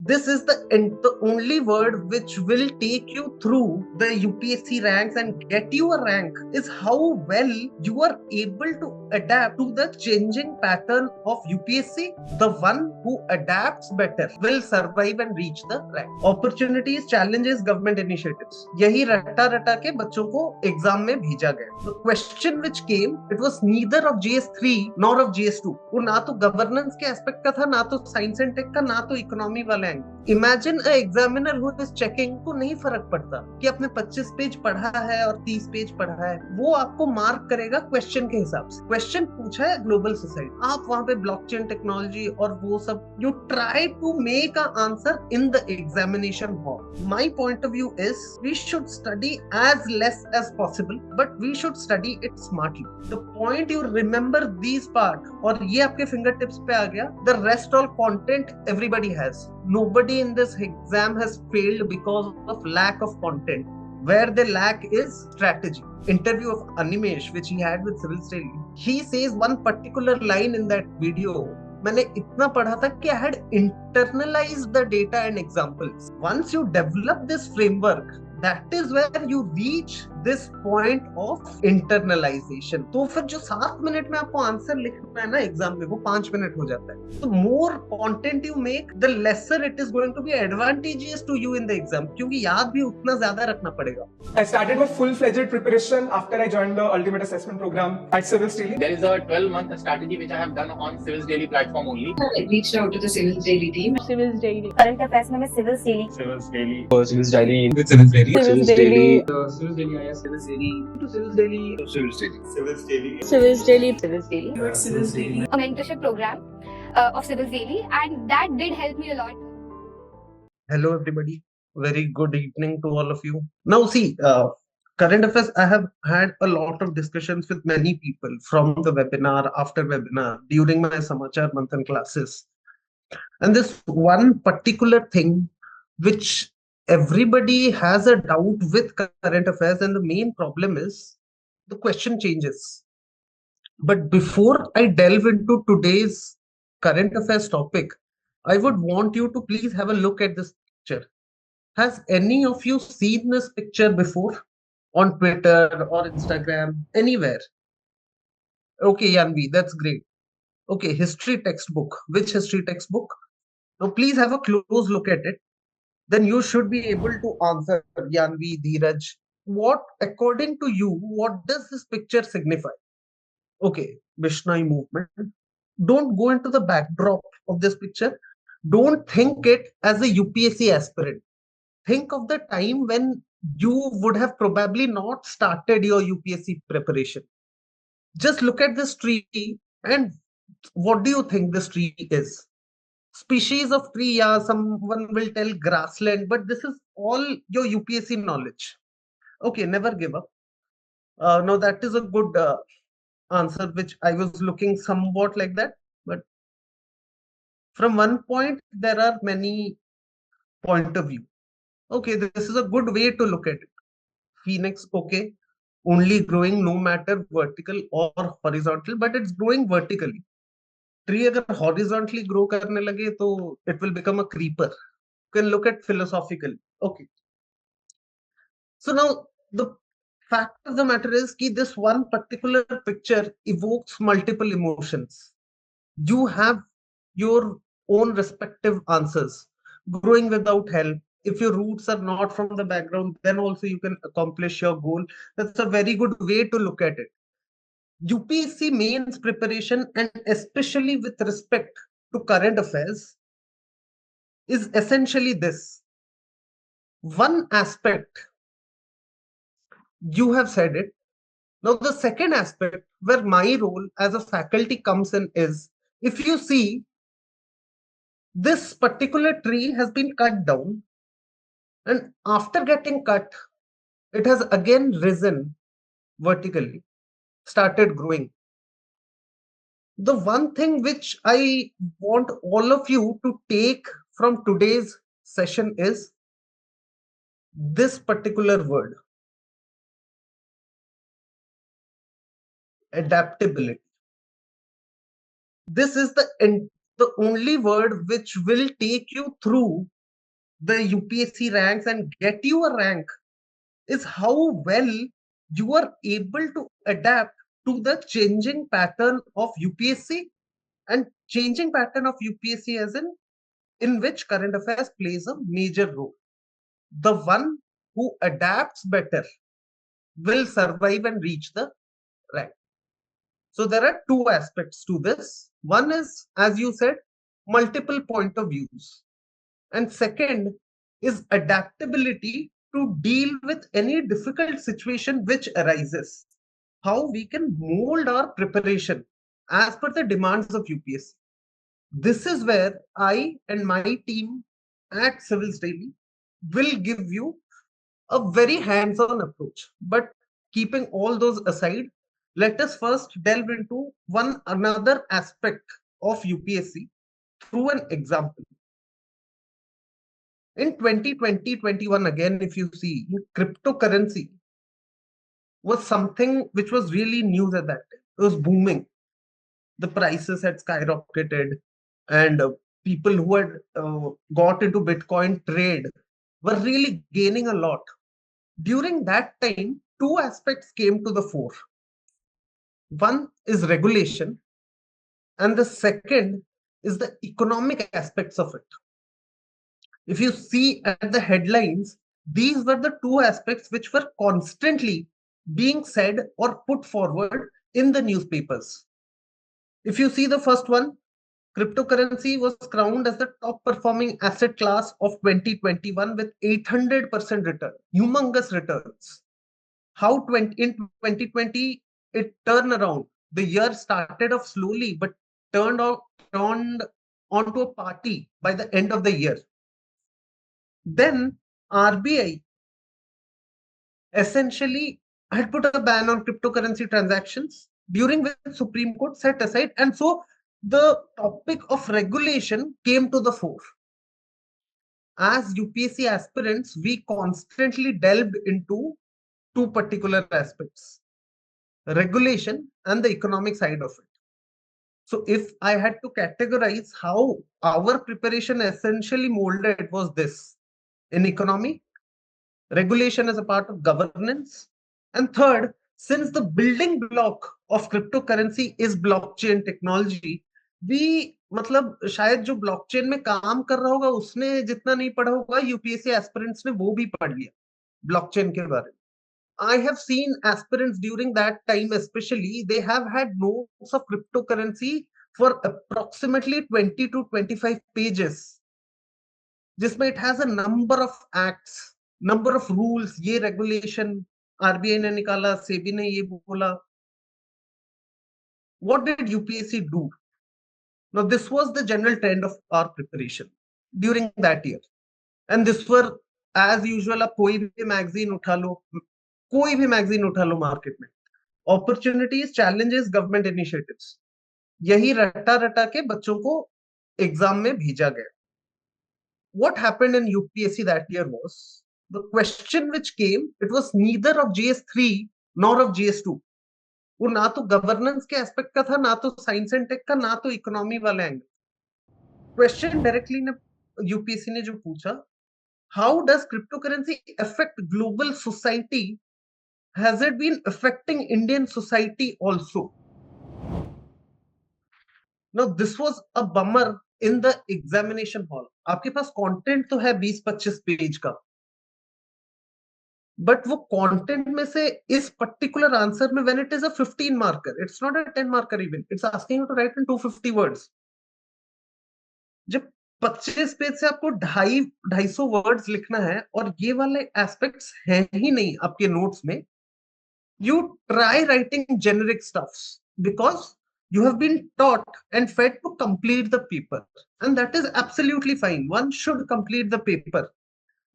This is the only word which will take you through the UPSC ranks and get you a rank is how well you are able to adapt to the changing pattern of UPSC. The one who adapts better will survive and reach the rank. Opportunities, challenges, government initiatives. यही रटा रटा के बच्चों को exam में भेजा गया. The question which came, it was neither of GS3 nor of GS2. वो ना तो गवर्नेंस के एस्पेक्ट का था, ना तो साइंस एंड टेक का, ना तो इकोनॉमी वाला angle. Imagine a examiner who is checking को नहीं फर्क पड़ता कि आपने 25 पेज पढ़ा है और 30 पेज पढ़ा है. वो आपको मार्क करेगा क्वेश्चन के हिसाब से. क्वेश्चन पूछा है ग्लोबल सोसाइटी, आप वहां पे ब्लॉकचेन टेक्नोलॉजी और वो सब you try to make a answer in the examination hall. My point of view is we should study as less as possible, but we should study it smartly. The point you remember these part, और ये आपके finger tips पे आ गया. The rest all content everybody has. Nobody in this exam has failed because of lack of content. Where they lack is strategy. Interview of Animesh, which he had with Civilsdaily, he says one particular line in that video. मैंने इतना पढ़ा था कि I had internalized the data and examples. Once you develop this framework, that is where you reach this point of internalization. तो फिर जो 7 minute में आपको आंसर लिखना है ना एग्जाम में, वो 5 मिनट हो जाता है. तो more content you make, the lesser it is going to be advantageous to you in the exam, क्योंकि याद भी उतना ज्यादा रखना पड़ेगा. I started my full-fledged preparation after I joined the Ultimate Assessment Program at Civilsdaily. There is a 12-month strategy which I have done on Civilsdaily platform only. I reached out to the Civilsdaily team. Civilsdaily. Current affairs में Civilsdaily. Civilsdaily. Civilsdaily. With Civilsdaily. Civilsdaily. Civilsdaily. Civilsdaily. To Civilsdaily. Civilsdaily. Civilsdaily. Civilsdaily. Civilsdaily. A mentorship program of Civilsdaily, and that did help me a lot. Hello everybody, very good evening to all of you. Now see, current affairs, I have had a lot of discussions with many people from the webinar, after webinar, during my Samachar Manthan classes. And this one particular thing which everybody has a doubt with current affairs, and the main problem is the question changes. But before I delve into today's current affairs topic, I would want you to please have a look at this picture. Has any of you seen this picture before on Twitter or Instagram, anywhere? Okay, Yanvi, that's great. Okay, history textbook. Which history textbook? Now, please have a close look at it. Then you should be able to answer, Yanvi, Dheeraj. What, according to you, what does this picture signify? Okay, Vishnai movement. Don't go into the backdrop of this picture. Don't think it as a UPSC aspirant. Think of the time when you would have probably not started your UPSC preparation. Just look at this tree, and what do you think this tree is? Species of tree, yeah, someone will tell grassland, but this is all your UPSC knowledge. Okay, never give up. Now that is a good answer, which I was looking somewhat like that, but from one point there are many point of view. Okay, this is a good way to look at it. Phoenix, okay, only growing no matter vertical or horizontal, but it's growing vertically. Tree अगर horizontally grow करने लगे तो it will become a creeper. You can look at philosophically. Okay. So now the fact of the matter is that this one particular picture evokes multiple emotions. You have your own respective answers. Growing without help. If your roots are not from the background, then also you can accomplish your goal. That's a very good way to look at it. UPSC mains preparation, and especially with respect to current affairs, is essentially this. One aspect, you have said it. Now the second aspect where my role as a faculty comes in is, if you see, this particular tree has been cut down, and after getting cut, it has again risen vertically, started growing. The one thing which I want all of you to take from today's session is this particular word, adaptability. This is the only word which will take you through the UPSC ranks and get you a rank is how well you are able to adapt to the changing pattern of UPSC, and changing pattern of UPSC as in which current affairs plays a major role. The one who adapts better will survive and reach the rank. So there are two aspects to this. One is, as you said, multiple point of views. And second is adaptability to deal with any difficult situation which arises. How we can mold our preparation as per the demands of UPSC. This is where I and my team at Civilsdaily will give you a very hands-on approach. But keeping all those aside, let us first delve into one another aspect of UPSC through an example. In 2020-21, again, if you see, cryptocurrency was something which was really news at that time. It was booming. The prices had skyrocketed, and people who had got into Bitcoin trade were really gaining a lot. During that time, two aspects came to the fore. One is regulation, and the second is the economic aspects of it. If you see at the headlines, these were the two aspects which were constantly being said or put forward in the newspapers. If you see the first one, cryptocurrency was crowned as the top performing asset class of 2021 with 800% return, humongous returns. How in 2020 it turned around. The year started off slowly, but turned onto a party by the end of the year. Then RBI essentially had put a ban on cryptocurrency transactions, during which Supreme Court set aside, and so the topic of regulation came to the fore. As UPSC aspirants, we constantly delved into two particular aspects: regulation and the economic side of it. So if I had to categorize how our preparation essentially molded, was this: in economy, regulation is a part of governance, and third, since the building block of cryptocurrency is blockchain technology, we मतलब शायद जो blockchain में काम कर रहा होगा उसने जितना नहीं पढ़ा होगा, यूपीएससी एस्पिरेंट्स ने वो भी पढ़ लिया ब्लॉकचेन के बारे में. I have seen aspirants during that time, especially, they have had notes of cryptocurrency for approximately 20 to 25 pages. जिसमें it has a number of acts, number of rules, ये regulation RBI ने निकाला, सेबी ने ये बोला. What did UPSC do? Now, this was the general trend of our preparation during that year. And this were, as usual, आप कोई भी magazine उठा लो मार्केट में, अपॉर्चुनिटीज, चैलेंजेस, गवर्नमेंट इनिशिएटिव्स, यही रटा रटा के बच्चों को एग्जाम में भेजा गया. What happened in UPSC that year was, the question which came, it was neither of GS3 nor of GS2. वो ना तो गवर्नेंस के एस्पेक्ट का था, ना तो साइंस एंड टेक का, ना तो इकोनॉमी वाले एंगल. क्वेश्चन डायरेक्टली ने यूपीएससी ने जो पूछा, how does cryptocurrency affect global society, has it been affecting Indian society also? Now, this was a bummer in the examination hall. आपके पास कंटेंट तो है 20-25 पेज का, बट वो कंटेंट में से इस पर्टिकुलर आंसर में, when it is a 15 marker, it's not a 10 marker even, it's asking you to write in 250 words. जब 25 पेज से आपको 250 वर्ड्स लिखना है और ये वाले एस्पेक्ट्स हैं ही नहीं आपके नोट्स में, you try writing generic stuffs because you have been taught and fed to complete the paper, and that is absolutely fine. One should complete the paper,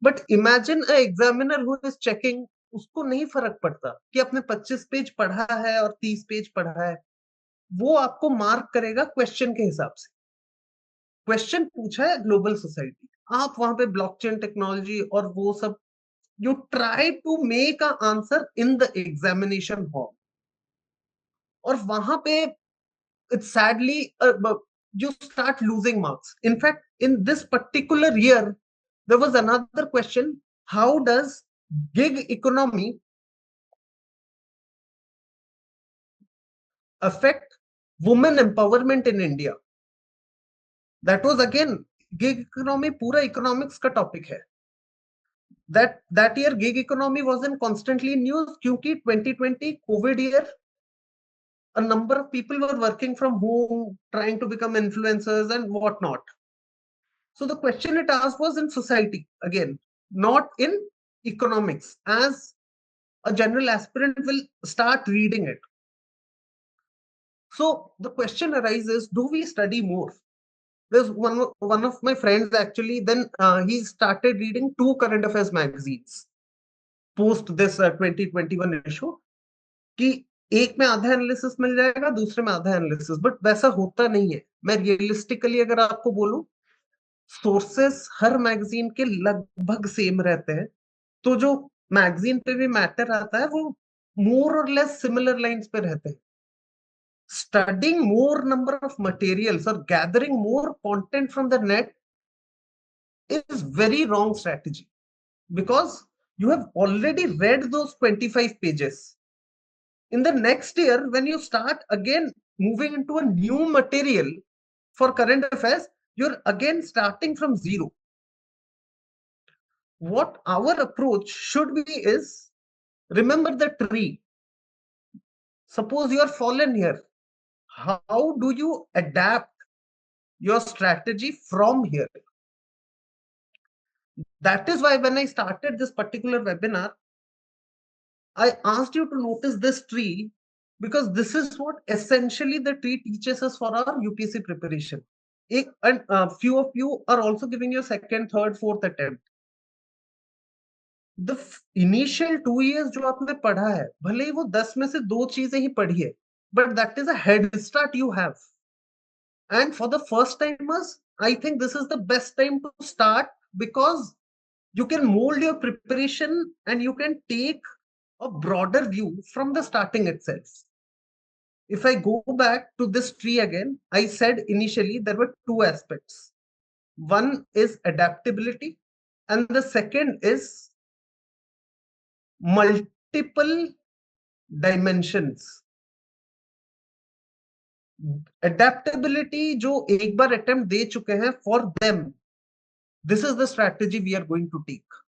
but imagine a examiner who is checking, उसको नहीं फर्क पड़ता कि आपने 25 page पढ़ा है और 30 page पढ़ा है, वो आपको मार्क करेगा क्वेश्चन के हिसाब से. क्वेश्चन पूछा है ग्लोबल सोसाइटी, आप वहां पे ब्लॉकचेन टेक्नोलॉजी और वो सब, you try to make an answer in the examination hall, और वहां पे it's sadly you start losing marks. In fact, in this particular year, There was another question: how does gig economy affect women empowerment in India? That was again gig economy, पूरा economics का topic है. That year gig economy wasn't constantly in news क्योंकि 2020 COVID year, a number of people were working from home, trying to become influencers and whatnot. So the question it asked was in society, again, not in economics, as a general aspirant will start reading it. So the question arises, do we study more? There's one of my friends actually, then he started reading 2 current affairs magazines post this 2021 issue, कि एक में आधा analysis मिल जाएगा, दूसरे में आधा analysis, but वैसा होता नहीं है. मैं रियलिस्टिकली अगर आपको बोलूं, सोर्सेस हर मैगजीन के लगभग सेम रहते हैं, तो जो मैगजीन पे भी मैटर आता है वो मोर और लेस सिमिलर लाइंस पे रहते हैं. Studying more number of materials or gathering more content from the net is very wrong strategy, because you have already read those 25 pages. In the next year, when you start again moving into a new material for current affairs, you're again starting from zero. What our approach should be is, remember the tree. Suppose you are fallen here. How do you adapt your strategy from here? That is why when I started this particular webinar, I asked you to notice this tree, because this is what essentially the tree teaches us for our UPSC preparation. And few of you are also giving your second, third, fourth attempt. The initial 2 years जो आपने पढ़ा है, भले ही वो 10 में से 2 चीजें ही पढ़ी है, but that is a head start you have. And for the first timers, I think this is the best time to start, because you can mold your preparation and you can take a broader view from the starting itself. If I go back to this tree again, I said initially there were 2 aspects. One is adaptability, and the second is multiple dimensions. Adaptability जो एक बार attempt दे चुके हैं, for them, this is the strategy we are going to take.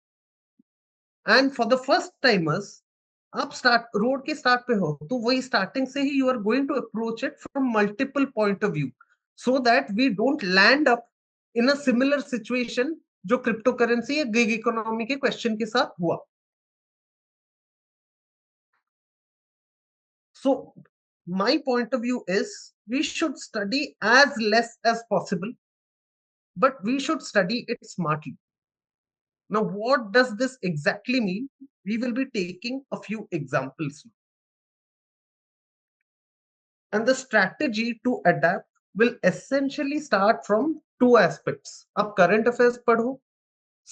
And for the first timers, आप start road के start पे हो, तो वही स्टार्टिंग से ही you are going to approach it from multiple point of view, so that we don't land up in a similar situation जो crypto currency या गिग इकोनॉमी के क्वेश्चन के साथ हुआ. So my point of view is, we should study as less as possible, but we should study it smartly. Now, what does this exactly mean? We will be taking a few examples now. And the strategy to adapt will essentially start from 2 aspects. आप current affairs पढ़ो,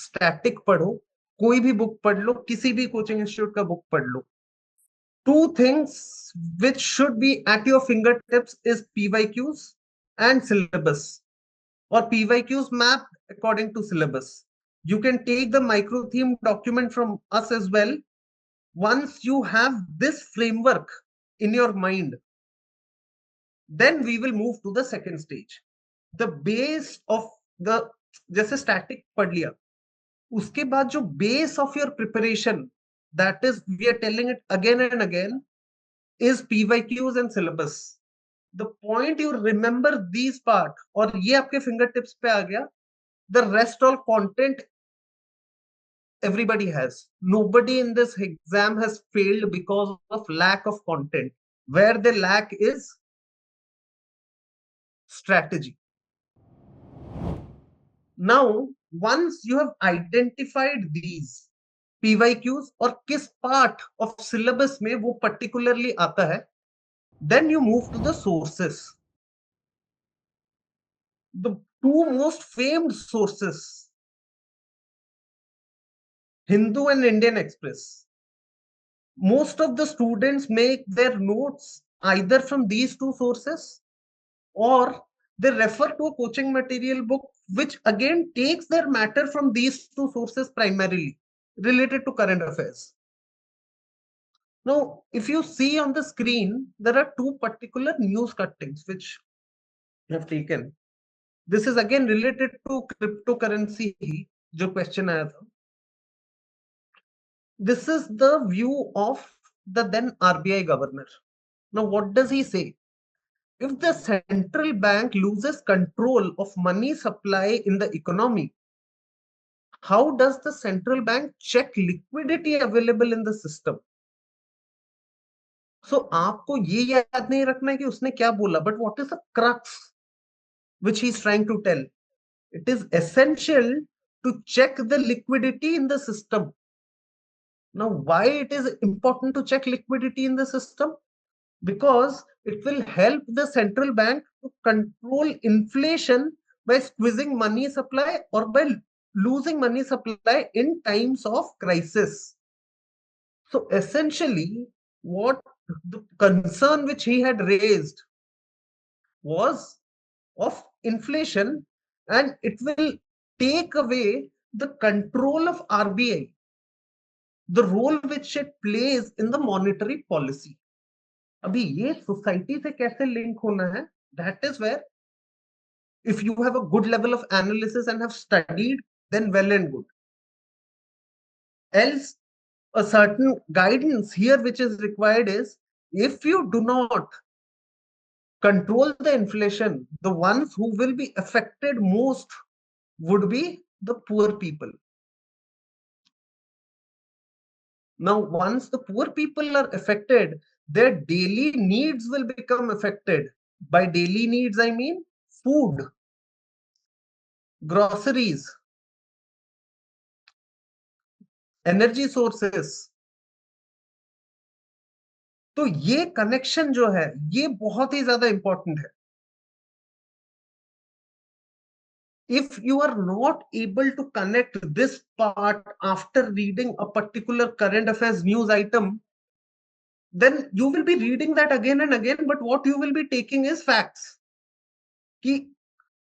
static पढ़ो, कोई भी book पढ़ लो, किसी भी coaching institute का book पढ़ लो. 2 things which should be at your fingertips is PYQs and syllabus, or PYQs mapped according to syllabus. You can take the micro theme document from us as well. Once you have this framework in your mind, then we will move to the second stage. The base of the, जैसे static पढ़ लिया, उसके बाद जो base of your preparation, that is, we are telling it again and again, is PYQs and syllabus. The point you remember these part, और ये आपके fingertips पे आ गया, the rest all content everybody has. Nobody in this exam has failed because of lack of content. Where they lack is strategy. Now, once you have identified these PYQs और किस part of syllabus में वो particularly आता है, then you move to the sources. The 2 most famed sources, Hindu and Indian Express. Most of the students make their notes either from these 2 sources, or they refer to a coaching material book, which again takes their matter from these two sources primarily related to current affairs. Now, if you see on the screen, there are two particular news cuttings which I have taken. This is again related to cryptocurrency, जो question आया था. This is the view of the then RBI governor. Now, what does he say? If the central bank loses control of money supply in the economy, how does the central bank check liquidity available in the system? So आपको ये याद नहीं रखना है कि उसने क्या बोला, but what is the crux which he is trying to tell? It is essential to check the liquidity in the system. Now, why it is important to check liquidity in the system? Because it will help the central bank to control inflation by squeezing money supply or by losing money supply in times of crisis. So essentially, what the concern which he had raised was of inflation, and it will take away the control of RBI, the role which it plays in the monetary policy. अभी ये society से कैसे link होना है? That is where, if you have a good level of analysis and have studied, then well and good. Else, a certain guidance here which is required is, if you do not control the inflation, the ones who will be affected most would be the poor people. Now, once the poor people are affected, their daily needs will become affected. By daily needs, I mean food, groceries, energy sources. तो ये connection जो है, ये बहुत ही ज्यादा important है. If you are not able to connect this part after reading a particular current affairs news item, then you will be reading that again and again, but what you will be taking is facts. कि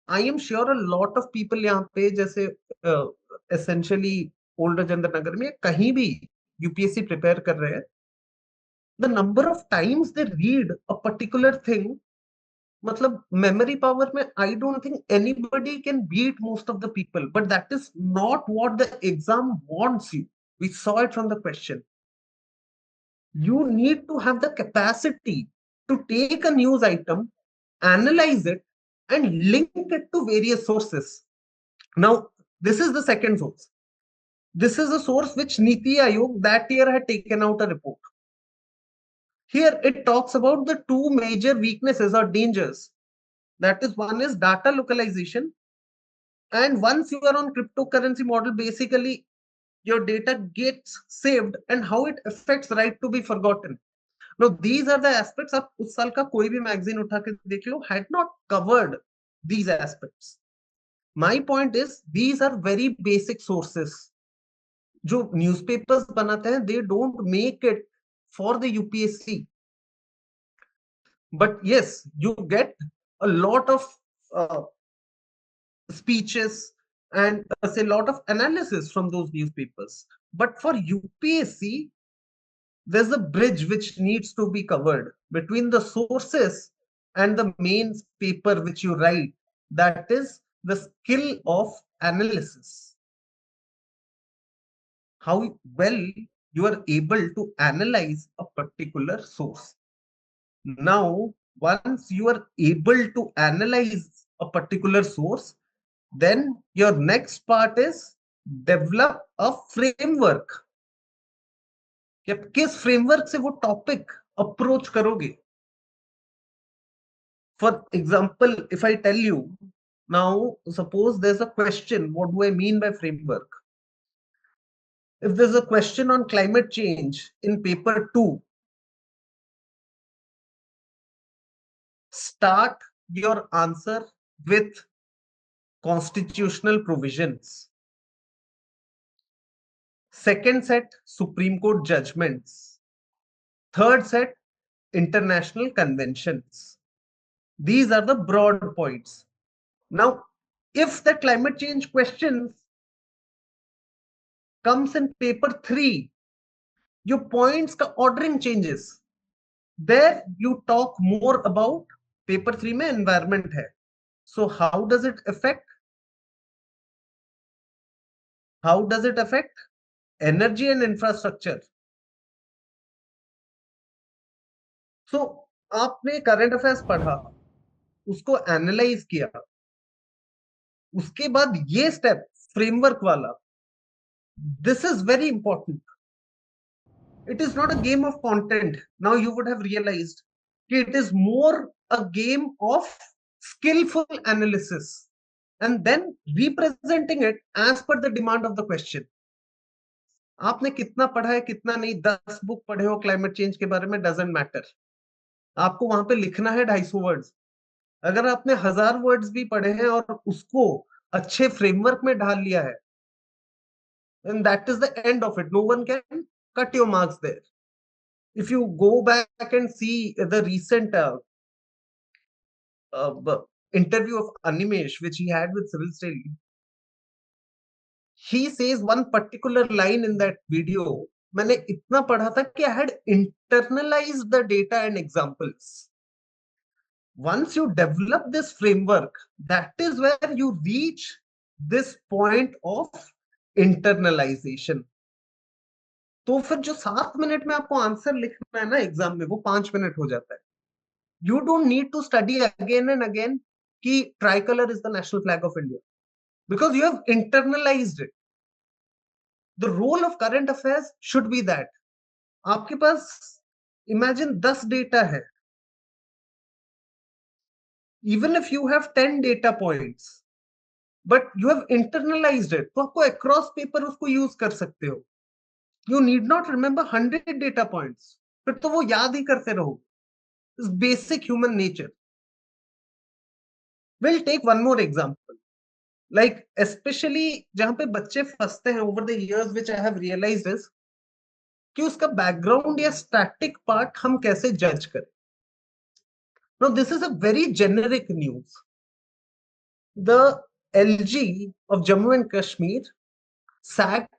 I am sure a lot of people यहाँ पे जैसे essentially older Chandranagar में कहीं भी UPSC prepare कर रहे हैं, the number of times they read a particular thing, मतलब memory power में I don't think anybody can beat most of the people, but that is not what the exam wants you. We saw it from the question. You need to have the capacity to take a news item, analyze it, and link it to various sources. Now, this is the second source. This is a source which Niti Aayog that year had taken out a report. Here it talks about the two major weaknesses or dangers. That is, one is data localization. And once you are on cryptocurrency model, basically your data gets saved and how it affects right to be forgotten. Now, these are the aspects. आप उस साल का कोई भी magazine उठा के देख लो, had not covered these aspects. My point is, these are very basic sources. जो newspapers बनाते हैं, they don't make it for the UPSC. But yes, you get a lot of speeches and a lot of analysis from those newspapers. But for UPSC, there's a bridge which needs to be covered between the sources and the main paper which you write. That is the skill of analysis. How well you are able to analyze a particular source. Now, once you are able to analyze a particular source, then your next part is develop a framework. किस framework से वो topic approach करोगे? For example, if I tell you now, suppose there's a question, what do I mean by framework? If there's a question on climate change in paper 2, start your answer with constitutional provisions. Second set, Supreme Court judgments. Third set, international conventions. These are the broad points. Now, if the climate change questions comes in paper 3, your points का ordering changes. There you talk more about paper 3 में environment है. So how does it affect? How does it affect? Energy and infrastructure. So आपने current affairs पढ़ा, उसको analyze किया, उसके बाद ये step framework वाला, this is very important. It is not a game of content. Now you would have realized it is more a game of skillful analysis and then representing it as per the demand of the question. आपने कितना पढ़ा है कितना नहीं, 10 book पढ़े हो climate change के बारे में, डजंट मैटर. आपको वहां पे लिखना है 250 वर्ड्स. अगर आपने 1000 वर्ड्स भी पढ़े हैं और उसको अच्छे फ्रेमवर्क में ढाल लिया है, and that is the end of it. No one can cut your marks there. If you go back and see the recent interview of Animesh, which he had with Civilsdaily, he says one particular line in that video. मैंने इतना पढ़ा था कि I had internalized the data and examples. Once you develop this framework, that is where you reach this point of internalization. तो फिर जो 7 minute में आपको आंसर लिखना है ना एग्जाम में, वो 5 मिनट हो जाता है. You don't need to study again and again कि tricolor is the national flag of India, because you have internalized it. The role of current affairs should be that आपके पास imagine 10 data है, even if you have 10 data points, but you have internalized it, तो आपको across paper उसको use कर सकते हो. You need not remember 100 data points, फिर तो वो याद ही करते रहो. It's basic human nature. We'll take one more example. Like especially जहां पे बच्चे फंसते हैं over the years, which I have realized is कि उसका background या static part हम कैसे judge करें. Now this is a very generic news. The LG of Jammu and Kashmir sacked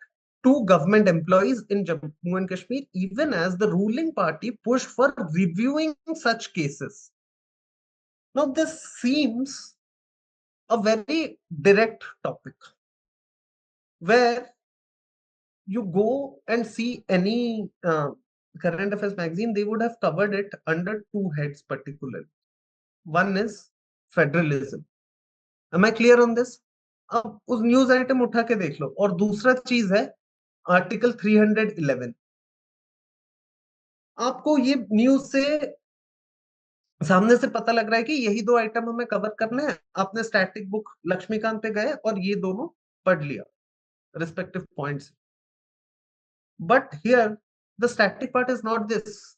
2 government employees in Jammu and Kashmir, even as the ruling party pushed for reviewing such cases. Now this seems a very direct topic, where you go and see any current affairs magazine, they would have covered it under 2 heads particularly. One is federalism. Am I clear on this? अब उस news item उठा के देख लो. और दूसरा चीज है article 311. आपको ये न्यूज से सामने से पता लग रहा है कि यही 2 आइटम हमें कवर करना है. आपने स्टैटिक बुक लक्ष्मीकांत पे गए और ये दोनों पढ़ लिया respective points. But here the static part is not this.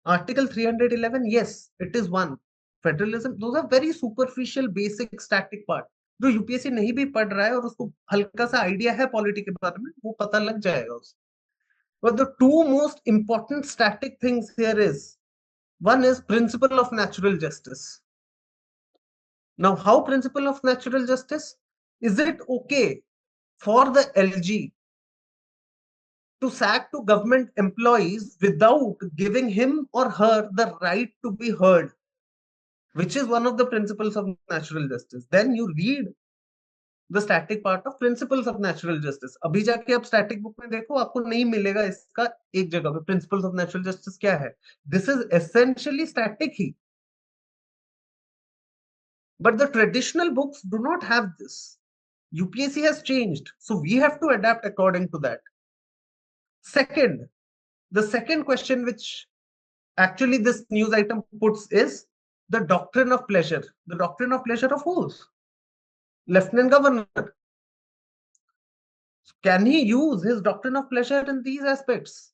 Article 311, yes, it is one. Federalism, those are very superficial basic static part. जो यूपीएससी नहीं भी पढ़ रहा है और उसको हल्का सा आइडिया है पॉलिटी के बारे में, वो पता लग जाएगा उसको. But the 2 most important static things here is, one is principle of natural justice. Now, how principle of natural justice? Is it okay for the LG to sack 2 government employees without giving him or her the right to be heard, which is one of the principles of natural justice? Then you read the static part of principles of natural justice. अभी जाके आप static book में देखो, आपको नहीं मिलेगा इसका एक जगह पे principles of natural justice क्या है. This is essentially static he. But the traditional books do not have this. UPSC has changed, so we have to adapt according to that. Second, the second question which actually this news item puts is the doctrine of pleasure. The doctrine of pleasure of whose? Lieutenant Governor. Can he use his doctrine of pleasure in these aspects?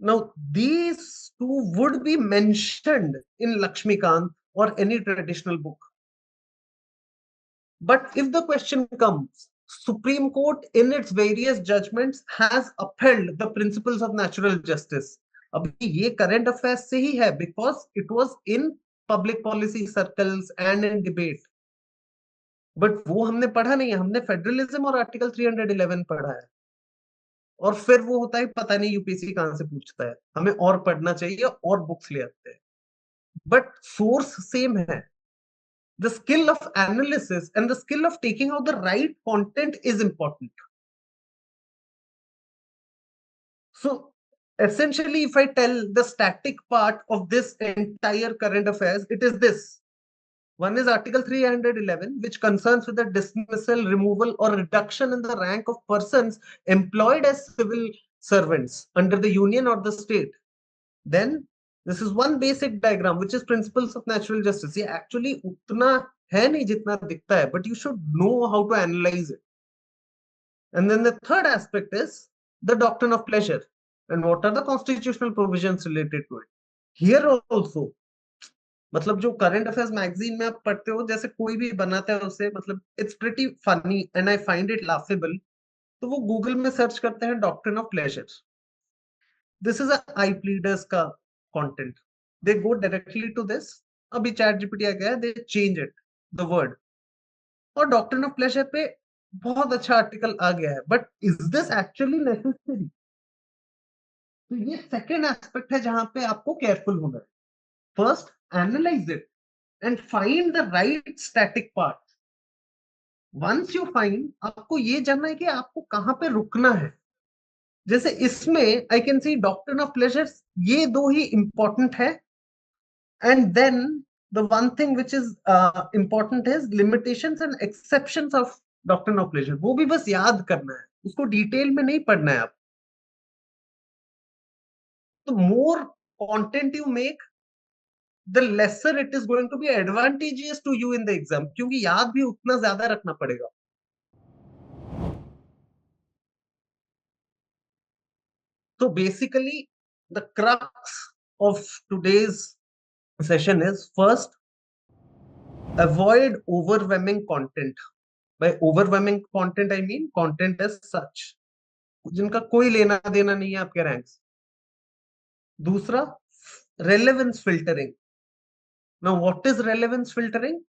Now, these 2 would be mentioned in Lakshmikant or any traditional book. But if the question comes, Supreme Court in its various judgments has upheld the principles of natural justice. अब ये current affairs से ही है, because it was in public policy circles and in debate. But वो हमने पढ़ा नहीं है, हमने फेडरलिज्म और आर्टिकल 311 पढ़ा है, और फिर वो होता है पता नहीं यूपीएससी कहां से पूछता है, हमें और पढ़ना चाहिए और बुक्स ले आते हैं, बट सोर्स सेम है. The skill of analysis and the skill of taking out the right content is important. So essentially, if I tell the static part of this entire current affairs, it is this. One is Article 311, which concerns with the dismissal, removal, or reduction in the rank of persons employed as civil servants under the union or the state. Then this is one basic diagram, which is principles of natural justice. ये actually उतना है नहीं जितना दिखता है, but you should know how to analyze it. And then the third aspect is the doctrine of pleasure, and what are the constitutional provisions related to it. Here also, मतलब जो current affairs magazine में आप पढ़ते हो, जैसे कोई भी बनाता है उसे, मतलब it's pretty funny and I find it laughable, तो वो गूगल में सर्च करते हैं doctrine of pleasure. This is iPleaders का content. They go directly to this. अभी चैट जीपीटी आ गया है, they change it the word, और डॉक्ट्रिन ऑफ प्लेजर पे बहुत अच्छा आर्टिकल आ गया है, but is this actually necessary? तो ये सेकेंड एस्पेक्ट है जहां पे आपको केयरफुल होना है. First, analyse it and find the right static part. Once you find, आपको ये जानना है कि आपको कहां पे रुकना है. जैसे इसमें I can see doctrine of pleasures, ये दो ही important है, and then the one thing which is important is limitations and exceptions of doctrine of pleasure. वो भी बस याद करना है, उसको डिटेल में नहीं पढ़ना है आप. तो more content you make, the lesser it is going to be advantageous to you in the exam, क्योंकि याद भी उतना ज्यादा रखना पड़ेगा. So basically, the crux of today's session is, first, avoid overwhelming content. By overwhelming content, I mean content as such, जिनका कोई लेना देना नहीं है आपके रैंक्स. दूसरा, relevance filtering. Now, what is relevance filtering?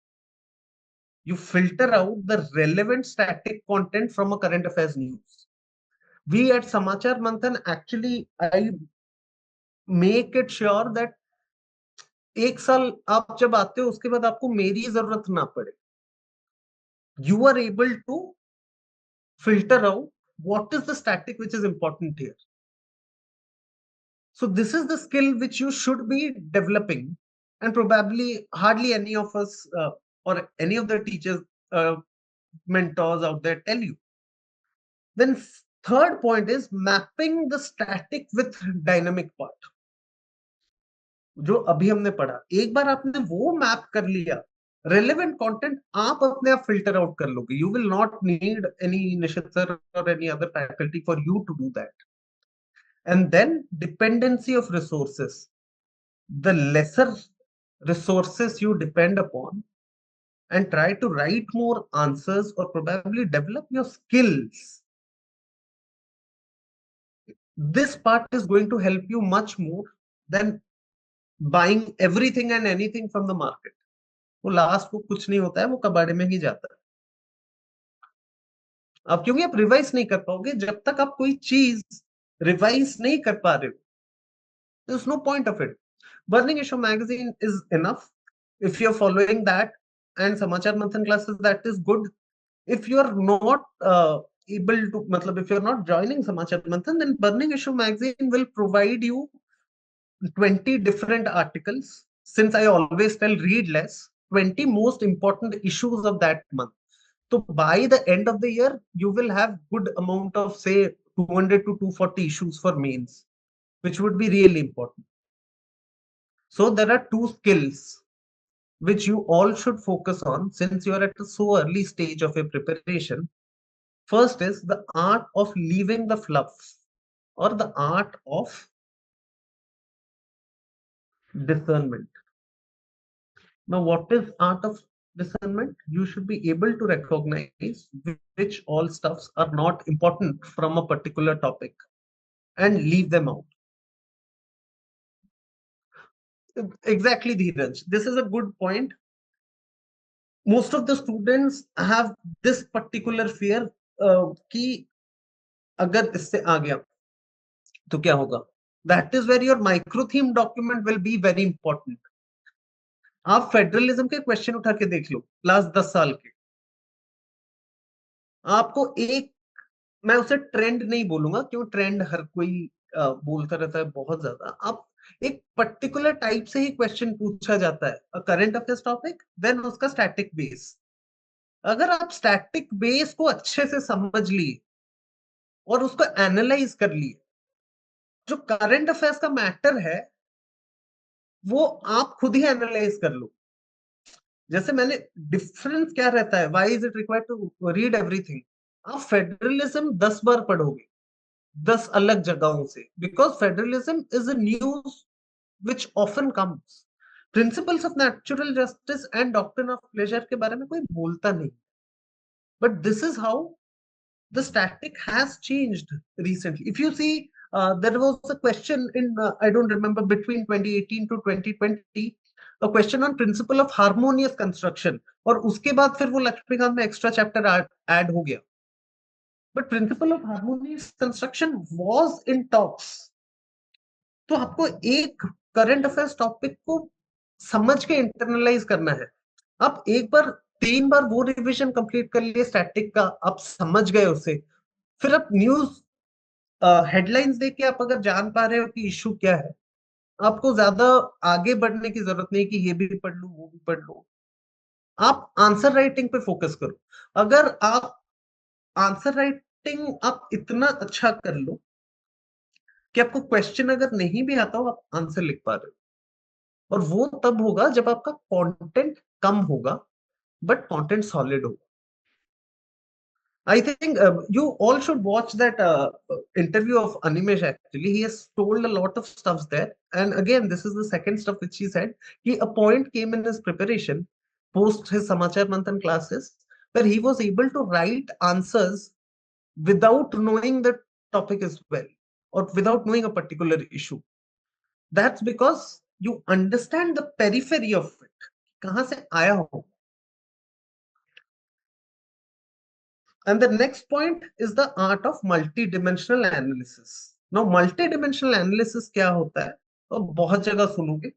You filter out the relevant static content from a current affairs news. We at Samachar Manthan, actually, I make it sure that एक साल आप जब आते हो उसके बाद आपको मेरी जरूरत ना पड़े. You are able to filter out what is the static which is important here. So this is the skill which you should be developing, and probably hardly any of us or any of the teachers, mentors out there tell you. Then third point is mapping the static with dynamic part. जो अभी हमने पढ़ा, एक बार आपने वो map कर लिया, relevant content आप अपने आप filter out कर लोगे. You will not need any Nishith Sir or any other faculty for you to do that. And then dependency of resources. The lesser resources you depend upon, and try to write more answers or probably develop your skills. This part is going to help you much more than buying everything and anything from the market. वो last को कुछ नहीं होता है, वो कबाड़े में ही जाता है. अब क्योंकि आप रिवाइज नहीं कर पाओगे जब तक आप कोई चीज रिवाइज नहीं कर पा रहे हो. There's no point of it. Burning Issue magazine is enough. If you're following that and Samachar Manthan classes, that is good. If you're not able to, matlab, if you're not joining Samachar Manthan, then Burning Issue magazine will provide you 20 different articles. Since I always tell read less, 20 most important issues of that month. So by the end of the year, you will have good amount of, say, 200 to 240 issues for mains, which would be really important. So there are two skills which you all should focus on since you are at a so early stage of your preparation. First is the art of leaving the fluff, or the art of discernment. Now, what is art of discernment? You should be able to recognize which all stuffs are not important from a particular topic and leave them out. Exactly, Dheeraj. This is a good point. Most of the students have this particular fear कि अगर इससे आ गया तो क्या होगा. That is where your micro theme document will be very important. आप federalism के question उठा के देख लो लास्ट 10 साल के. आपको एक, मैं उसे ट्रेंड नहीं बोलूंगा, क्यों ट्रेंड हर कोई बोलता रहता है बहुत ज्यादा. आप एक पर्टिकुलर टाइप से ही क्वेश्चन पूछा जाता है, करंट अफेयर्स टॉपिक, देन उसका स्टैटिक बेस. अगर आप स्टैटिक बेस को अच्छे से समझ लिए और उसको एनालाइज कर लिए, जो करंट अफेयर्स का मैटर है वो आप खुद ही एनालाइज कर लो. जैसे मैंने, डिफरेंस क्या रहता है, why is it required to read everything. आप फेडरलिज्म 10 बार पढ़ोगे 10 अलग जगहों से, because federalism is a news which often comes. Principles of natural justice and doctrine of pleasure के बारे में कोई बोलता नहीं. But this is how the static has changed recently. If you see, there was a question in, I don't remember, between 2018 to 2020, a question on principle of harmonious construction. और उसके बाद फिर वो लक्ष्मीकांत में एक्स्ट्रा चैप्टर ऐड हो गया. But principle of harmonious construction was in talks. तो आपको एक करंट अफेयर्स टॉपिक को समझ के इंटरनलाइज करना है. आप एक बार 3 बार वो रिवीजन कंप्लीट कर लिए स्टैटिक का, आप समझ गए उसे, फिर आप न्यूज हेडलाइंस देख के आप अगर जान पा रहे हो कि इशू क्या है, आपको ज्यादा आगे बढ़ने की जरूरत नहीं कि ये भी पढ़ लो वो भी पढ़ लो. आप आंसर राइटिंग पे फोकस करो. अगर आप आंसर राइटिंग आप इतना अच्छा कर लो कि आपको क्वेश्चन अगर नहीं भी आता हो, आप आंसर लिख पा रहे हो. और वो तब होगा जब आपका कंटेंट कम होगा बट कंटेंट सॉलिड होगा. I think you all should watch that interview of Animesh. Actually, he has told a lot of stuffs there. And again, this is the second stuff which he said. A point came in his preparation post his Samachar Manthan classes where he was able to write answers without knowing the topic as well, or without knowing a particular issue. That's because you understand the periphery of it. कहाँ से आया हो. And the next point is the art of multidimensional analysis. Now, multidimensional analysis क्या होता है, तो बहुत जगह सुनोगे.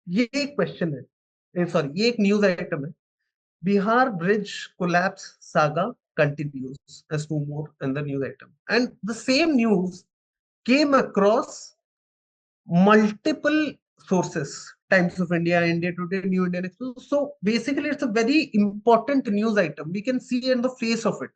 ये एक क्वेश्चन है, सॉरी ये एक न्यूज आइटम है. Bihar bridge collapse saga continues as 2 more in the news item. And the same news came across multiple sources, Times of India, India Today, New Indian Express. So basically it's a very important news item. We can see in the face of it.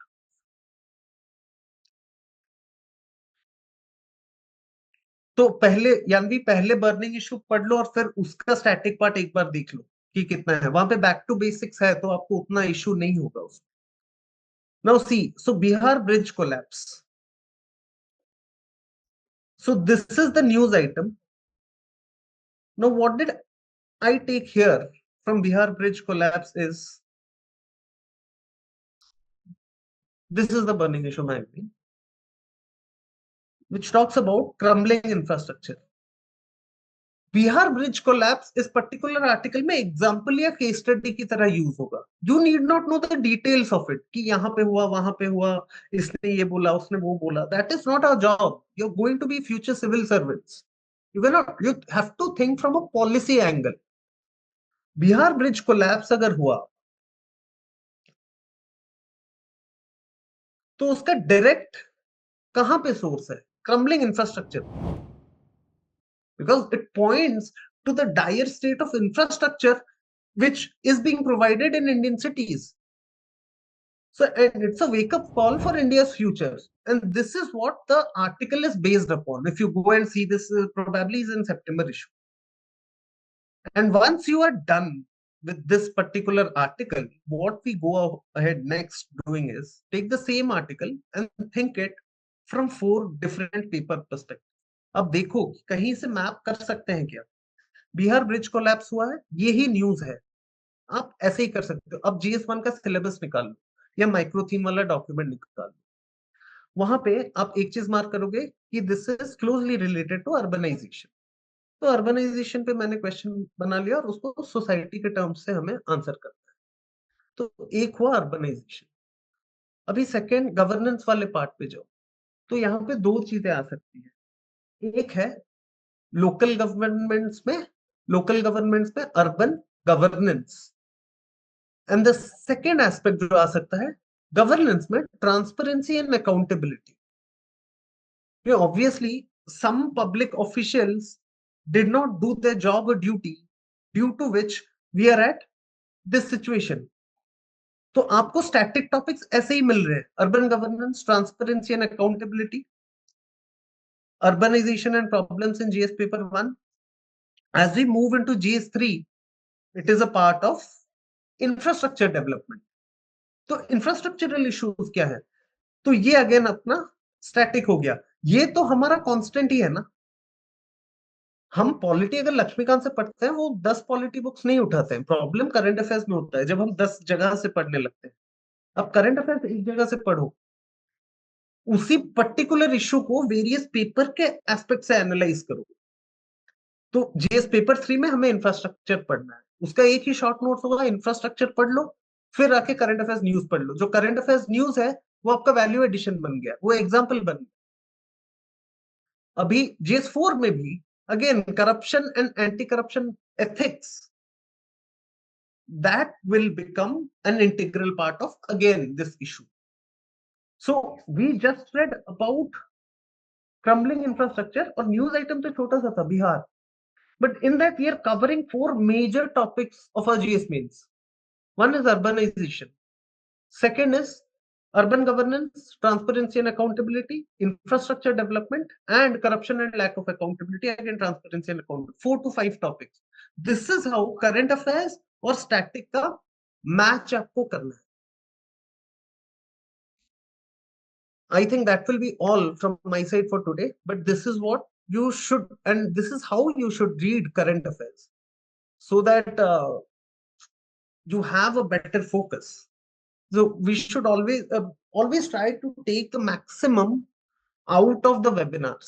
तो पहले यानी पहले burning issue पढ़ लो और फिर उसका static part एक बार देख लो कि कितना है. वहां पे बैक टू बेसिक्स है तो आपको उतना इशू नहीं होगा उसमें. Now see, so Bihar bridge collapse. So this is the news item. Now what did I take here from Bihar bridge collapse is, this is the burning issue magazine, which talks about crumbling infrastructure. Bihar bridge collapse इस particular article में example या case study की तरह use होगा. You need not know the details of it कि यहाँ पे हुआ वहां पे हुआ, इसने ये बोला उसने वो बोला. That is not our job. You are going to be future civil servants. You can not, you have to think from a policy angle. Bihar bridge collapse अगर हुआ तो उसका डायरेक्ट कहां पे सोर्स है, crumbling infrastructure. Because it points to the dire state of infrastructure which is being provided in Indian cities. So, and it's a wake-up call for India's future. And this is what the article is based upon. If you go and see this, probably is in September issue. And once you are done with this particular article, what we go ahead next doing is take the same article and think it from 4 different paper perspectives. अब देखो कहीं से map कर सकते हैं क्या. Bihar bridge collapse हुआ है, यही न्यूज है, आप ऐसे ही कर सकते हो. अब GS1 का सिलेबस निकाल लो या माइक्रो थीम वाला डॉक्यूमेंट निकाल लो. वहां पे आप एक चीज मार्क करोगे कि this is closely related to urbanisation. तो अर्बनाइजेशन पे मैंने क्वेश्चन बना लिया और उसको सोसाइटी के टर्म्स से हमें आंसर करना है। तो एक हुआ अर्बनाइजेशन। अभी सेकेंड गवर्नेंस वाले पार्ट पे जाओ, तो यहाँ पे दो चीजें आ सकती है। एक है लोकल गवर्नमेंट्स में urban governance, and the second aspect जो आ सकता है गवर्नेंस में transparency and accountability. Obviously, some public officials did not do their job or duty, due to which we are at this situation. तो आपको static topics ऐसे ही मिल रहे हैं: urban governance, transparency and accountability, urbanization and problems in GS paper 1. As we move into GS 3, it is a part of infrastructure development. तो infrastructural issues क्या है? तो ये अगेन अपना स्टैटिक हो गया। ये तो हमारा कांस्टेंट ही है ना। हम पॉलिटी अगर लक्ष्मीकांत से पढ़ते हैं, वो 10 पॉलिटी बुक्स नहीं उठाते हैं। प्रॉब्लम करंट अफेयर्स में होता है जब हम 10 जगह से पढ़ने लगते हैं। अब करंट अफेयर्स एक जगह से पढ़ो, उसी पर्टिकुलर इश्यू को वेरियस पेपर के एस्पेक्ट से एनालाइज करो। तो जीएस पेपर 3 में हमें इंफ्रास्ट्रक्चर पढ़ना है, उसका एक ही शॉर्ट नोट्स होगा, इंफ्रास्ट्रक्चर पढ़ लो, फिर आके करंट अफेयर्स न्यूज पढ़ लो। जो करंट अफेयर्स न्यूज है वो आपका वैल्यू एडिशन बन गया, वो एग्जाम्पल बन गया। अभी जीएस 4 में भी again corruption and anti-corruption ethics, that will become an integral part of again this issue. So we just read about crumbling infrastructure, और news item तो छोटा सा था, Bihar, but in that we are covering 4 major topics of our GS mains. One is urbanization, second is urban governance, transparency and accountability, infrastructure development, and corruption and lack of accountability, again transparency and accountability. 4 to 5 topics. This is how current affairs और static का match आपको करना है. I think that will be all from my side for today, but this is what you should, and this is how you should read current affairs, so that you have a better focus. So we should always try to take the maximum out of the webinars.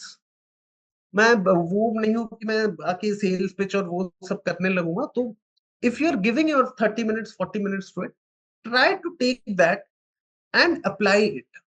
मैं वो नहीं हूं कि मैं आके sales pitch और वो सब करने लगूंगा। तो if you're giving your 30 minutes 40 minutes to it, try to take that and apply it.